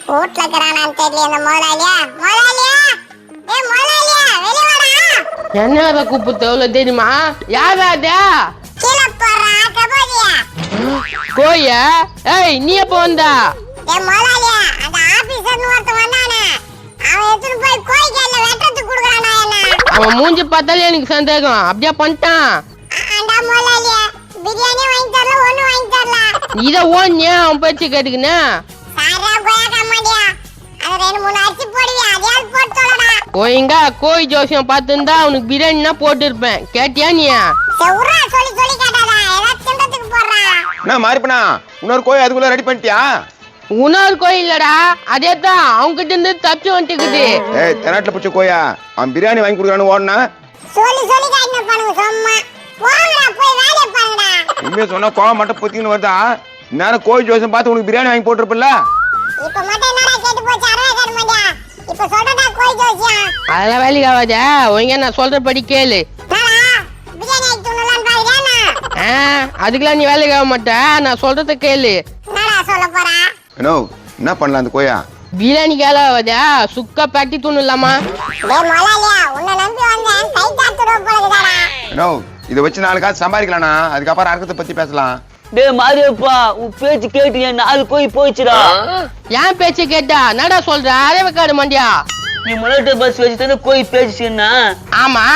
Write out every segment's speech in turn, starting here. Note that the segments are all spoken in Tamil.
கூட்ல இருக்கறானான்னு தெரியல இந்த முதலாளியா. முதலாளியா, ஏய் முதலாளியா, வெளிய வாடா. என்ன கூப்பிட்டு எவ்வளவு தெரியுமா? யாரா அது? கீழ போறா கபோதியா. கோயா? ஏய் நீ எப்ப வந்தா? ஏய் முதலாளியா, அந்த ஆபீசர்னு ஒருத்தன் வந்தானே, அவன் எடுத்துட்டு போய் கோய் கையில வெட்டறதுக்கு குடுக்குறானா என்ன? அவன் மூஞ்சி பார்த்தாலே எனக்கு சந்தேகம். அப்படியே பண்ணிட்டான். ஆண்டா முதலாளியா, பிரியாணி வாங்கி தரல, ஒண்ணு வாங்கி தரல. இத ஓன்னியா அவன் பேச்சு கேட்டுக்கினா? சாரா கோயா கமாடியா, அது 2-3 அரிசி போடுவியா, அதையாவது போட்டு தொலைடா. ஒழுங்கா கோய் ஜோசியம் பார்த்துருந்தா அவனுக்கு பிரியாணினா போட்டுருப்பேன். கேட்டியா நீ? செவுரா சொல்லி சொல்லி கேட்டாதா, ஏதாவது திண்டத்துக்கு போடுறா. என்ன மாறிப்பனா, இன்னொரு கோயில் அதுக்குள்ள ரெடி பண்ணிட்டியா? இன்னொரு கோயில் இல்லடா, அதே தான் அவங்க கிட்ட இருந்து தப்பிச்சு வந்துட்டுக்குது. ஏய் தெனாட்டில் பிடிச்ச கோயா, அவன் பிரியாணி வாங்கி கொடுக்குறான்னு ஓடனா சொல்லி சொல்லி காட்டின பண்ணுங்க சும்மா. போங்கடா போய் வேலையை பாருங்கடா. உண்மையை சொன்னா கோவம் மட்டும் பொத்தின்னு வருதா? நேரம் கோயில் ஜோசியம் பார்த்து உனக்கு பிரியாணி வாங்கி போட்டுருப்பில்ல? இப்ப மட்டும் என்னடா கேட்டு போச்சு அரவே கருமாடியா. இப்ப சொல்றடா கோய் ஜோசியா. அதெல்லாம் வேலைக்கு ஆகாதா? ஒழுங்கா நான் சொல்றபடி கேளு. நாடா பிரியாணி ஆயிட்டுனலாம் பாக்குறியா? அதுக்கெல்லாம் நீ வேலைக்கு ஆக மாட்ட. நான் சொல்றத கேளு. நாடா சொல்ல போறா? என்ன பண்ணலாம் அந்த கோயா? பிரியாணி கேளாவதா? சுக்கா பட்டி தூணுலாமா? டேய் மொளாலியா, உன்னை நம்பி வந்தேன், கை காத்துற போலடா. இதை வச்சு 4 காசு சம்பாதிக்கலாம்னா, அதுக்கப்புறம் அர்த்தத்தை பத்தி பேசலாம். டேய் மாரியப்பா, உன் பேச்சு கேட்டு என் 4 கோய் போயிடுச்சுடா. ஏன் பேச்சு கேட்டா? என்னடா சொல்ற? அரவக்காடு மண்டியா, நீ முளைட்ட பஸ் வச்சு தானே கோய் பேச்சுன்னா? ஆமா.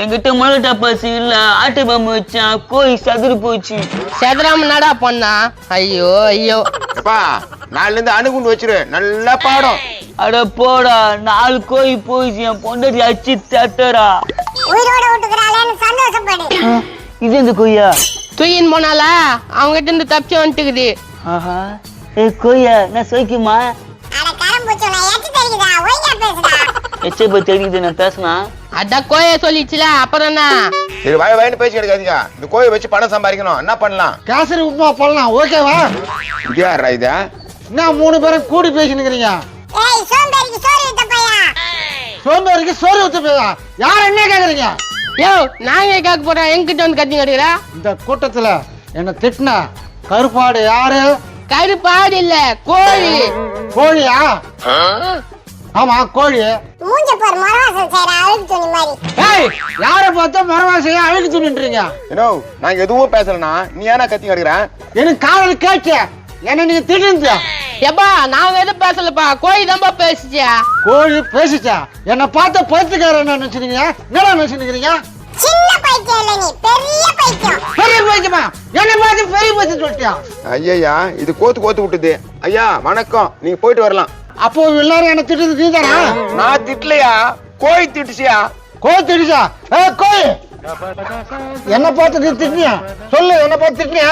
என்கிட்ட முளைட்ட பஸ் இல்ல, ஆட்டு பாம்பு வச்சான், கோய் சதுரு போச்சு. செதராம என்னடா பண்ணா? ஐயோ ஐயோ. எப்பா, நாலுல இருந்து அணுகுண்டு வச்சிரு, நல்லா பாடும். அட போடா, 4 கோய் போயிடுச்சு. என் பொண்டாட்டி அச்சு தட்டரா. உயிரோட விட்டுக்கறாளேன்னு சந்தோஷப்படு. இது எந்த கோய்யா? தூயின் போனால அவங்க கிட்ட இருந்து தப்பிச்சு வந்துட்டுக்குது. ஆஹா, ஏ கோய்யா, நான் சோய்க்குமா? அட கரம்பூச்சு, நான் எச்சு தெரியுதா, ஒய்யா பேசுடா. எச்சை பத்தி தெரியுது நான் பேசினா? அதான் கோய சொல்லிச்சுல, அப்புறம் என்ன? சரி வயன்னு பேச்சு கிடைக்காதீங்க. இந்த கோயை வச்சு பணம் சம்பாதிக்கணும். என்ன பண்ணலாம்? கேசரி உப்புமா பண்ணலாம், ஓகேவா? இது யாரா இது? என்ன 3 பேரும் கூடி பேசினுக்கிறீங்க? ஏய் சோம்பேறிக்கு சோறு வித்த பையா. சோம்பேறிக்கு சோறு ஊத்து போயா? யார் என்ன கேக்குறீங்க? யோ, நான் ஏன் கேட்க போறேன்? என்கிட்ட வந்து கத்தி கட்டுக்கிற. இந்த கூட்டத்துல என்ன திட்டின கருப்பாடு யாரு? கருப்பாடு இல்ல, கோழி. கோழியா? ஆமா கோழி. மூஞ்ச பார், மரவாசல் செய்யற அழுக்கு துணி மாதிரி. ஏய், யார பார்த்தா மரவாசையா அழுக்கு துணின்றீங்க? நான் எதுவும் பேசலனா நீ ஏன்னா கத்தி கடுக்குற? எனக்கு காதல் கேட்க என்ன நீங்க திட்டிருந்த? எப்பா நான் எதுவும் பேசலப்பா, கோழி தான்ப்பா பேசிச்சியா. கோழி பேசிச்சா? என்ன பார்த்த பைத்தியக்காரன் என்ன நினைச்சுக்கிறீங்க? என்னடா நினைச்சுக்கிறீங்க? சின்ன பைத்தியம் இல்ல நீ, பெரிய பைத்தியம். பெரிய பைத்தியமா? என்ன பார்த்து பெரிய பைத்தியம் சொல்லிட்டியா? ஐயா, இது கோத்து விட்டுது. ஐயா வணக்கம், நீங்க போயிட்டு வரலாம். அப்போ எல்லாரும் என்ன திட்டுறது நீதானா? நான் திட்டலையா, கோழி திட்டுச்சியா. கோழி திட்டுச்சா? கோழி என்ன பார்த்து நீ திட்டியா? சொல்லு, என்ன பார்த்து திட்டியா?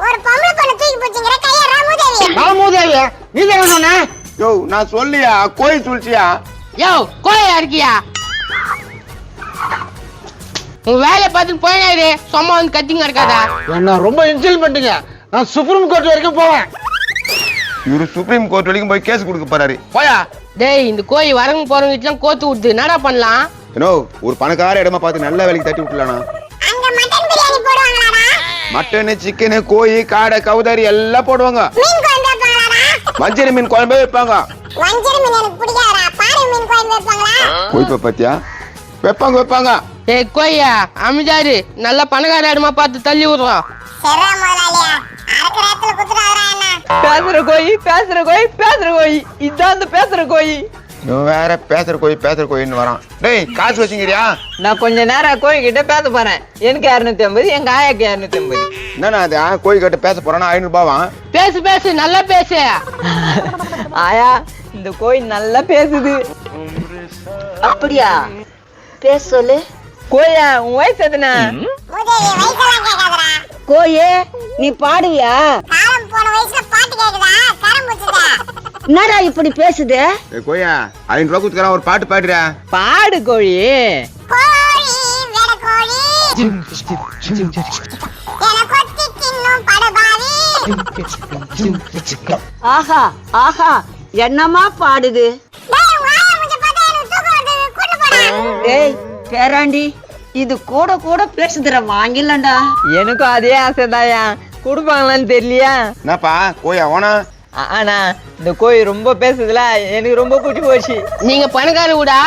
ஒரு பொம்பளை பொண்ணு தூக்கி போச்சுங்கற கையா ராமுதேவி. ராமுதேவியா? நீ தான சொன்ன? நான் சொல்லியா, கோழி சொல்லிச்சியா? யோ, கோழியா இருக்கியா? உன் வேலையை பார்த்துட்டு போயினாரு, சும்மா வந்து கத்திங்க இருக்காதா? என்ன ரொம்ப இன்சல்ட் பண்ணிட்டீங்க. நான் சுப்ரீம் கோர்ட் வரைக்கும் போவேன். இவரு சுப்ரீம் கோர்ட் வரைக்கும் போய் கேஸ் கொடுக்க போறாரு. போயா. டேய், இந்த கோழி வரவங்க போறவங்க வீட்டுலாம் கோத்து விடுது. என்னடா பண்ணலாம்? ஒரு பணக்கார இடமா பார்த்து நல்ல வேலைக்கு தட்டி விட்டுலானா? அங்க மட்டன் பிரியாணி போடுவாங்களாடா? மட்டனு, சிக்கனு, கோழி, காடை, கவுதாரி எல்லாம் போடுவாங்க. மீன் குழம்பு வைப்பாங்களாடா? வஞ்சர மீன் குழம்பே வைப்பாங்க. வஞ்சர மீன் எனக்கு பிடிக்காதடா. பாறை மீன் குழம்பு வைப்பாங்களா? கோழி பாத்தியா? வைப்பாங்க. டேய் கோழியா, அமைதியாரு. நல்ல பணக்கார இடமா பார்த்து தள்ளி விடுறோம். சரா முதலாளியா, அரைக்கிற இடத்துல குத்துறாரா என்ன? பேசுற கோய், இதான் அந்த பேசுற கோய். இவன் வேற பேசுற கோயின்னு வரான். டேய், காசு வச்சுங்கிறியா? நான் கொஞ்ச நேரம் கோய் கிட்ட பேச போறேன். எனக்கு 250, எங்க ஆயாக்கு 250. என்னண்ணா அது? கோழி கிட்ட பேச போறானா? 500 ரூபாவான். பேசு நல்லா பேசு. ஆயா, இந்த கோய் நல்லா பேசுது. அப்படியா? பேச சொல்லு. கோயா, உன் வயசு எத்தனை? மூதேவி வயசெல்லாம் கேட்காதடா. கோயே, நீ பாடுவியா? காலம் போன வயசுல பாட்டு கேக்குதா? கரம்பூச்சுதா. என்னடா இப்படி பேசுது? கோயா, 500 ரூபா கொடுத்துக்கிறான், ஒரு பாட்டு பாடுற. பாடு கோழி. கோழி வேட கோழி, என கொத்தி தின்னும் படுபாவி. ஆஹா என்னமா பாடுது? டேய் வாய மூஞ்ச பார்த்தா எனக்கு தூக்கம் வருது, கூட்டு போடா. ஏய் பேராண்டி, இது கூட பேசுதுற, வாங்கிடலாம்டா. எனக்கும் அதே ஆசைதாயா, கொடுப்பாங்களான்னு தெரியலையா? என்னப்பா கோயா ஓனா? ஆனா இந்த கோழி ரொம்ப பேசுதுல எனக்கு ரொம்ப பிடிச்சி போச்சு. நீங்க பணக்கார கூடா?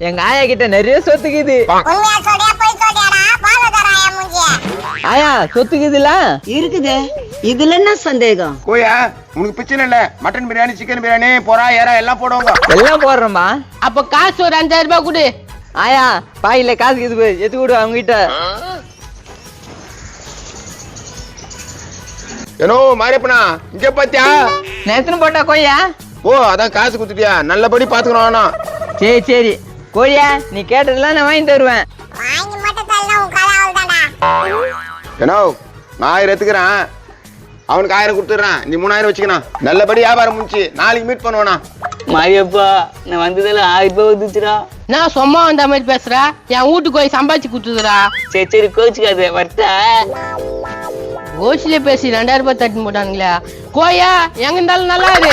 எங்க ஆயா கிட்ட நிறைய சொத்துக்குது. உண்மையா சொல்றியா போய் சொல்றியாடா பால தராயா மூஞ்சி ஆயா சொத்துக்குதுல இருக்குது. இதுல என்ன சந்தேகம்? கோயா உனக்கு பிரச்சனை இல்ல, மட்டன் பிரியாணி சிக்கன் பிரியாணி பொறா ஏறா எல்லாம் போடுவாங்க. எல்லாம் போடுறோமா? அப்ப காசு ஒரு 5000 ரூபாய் கொடு. ஆயா பாயில காசு இது எத்து கொடு அவங்க கிட்ட. ஏனோ மாரியப்பனா இங்க பாத்தியா? நான் எத்தனை போட்டா கோழியா? ஓ அதான் காசு குடுத்துட்டியா, நல்லபடி பாத்துக்கணும். சரி சரி கோழியா, நீ கேட்டதெல்லாம் நான் வாங்கி தருவேன். வாங்கி மட்டும் தள்ளனா உன் கதை அவ்வளவுதான்டா. ஏனோ நான் 1000 எடுத்துக்கிறேன், அவனுக்கு 1000 கொடுத்துட்றேன், நீ 3000 வச்சுக்கணும். நல்லபடி வியாபாரம் முடிச்சு நாளைக்கு மீட் பண்ணுவானா? மாரியப்பா நான் வந்ததெல்லாம் 1000 ரூபாய் வந்துச்சுடா. நான் சும்மா வந்த மாதிரி பேசுற, என் வீட்டுக்கு போய் சம்பாதிச்சு கொடுத்துதுடா. சரி சரி கோச்சுக்காத வரட்டா. கோச்சில பேசி 2000 ரூபாய் தட்டி போட்டானுங்களா? கோயா எங்க இருந்தாலும் நல்லா இரு,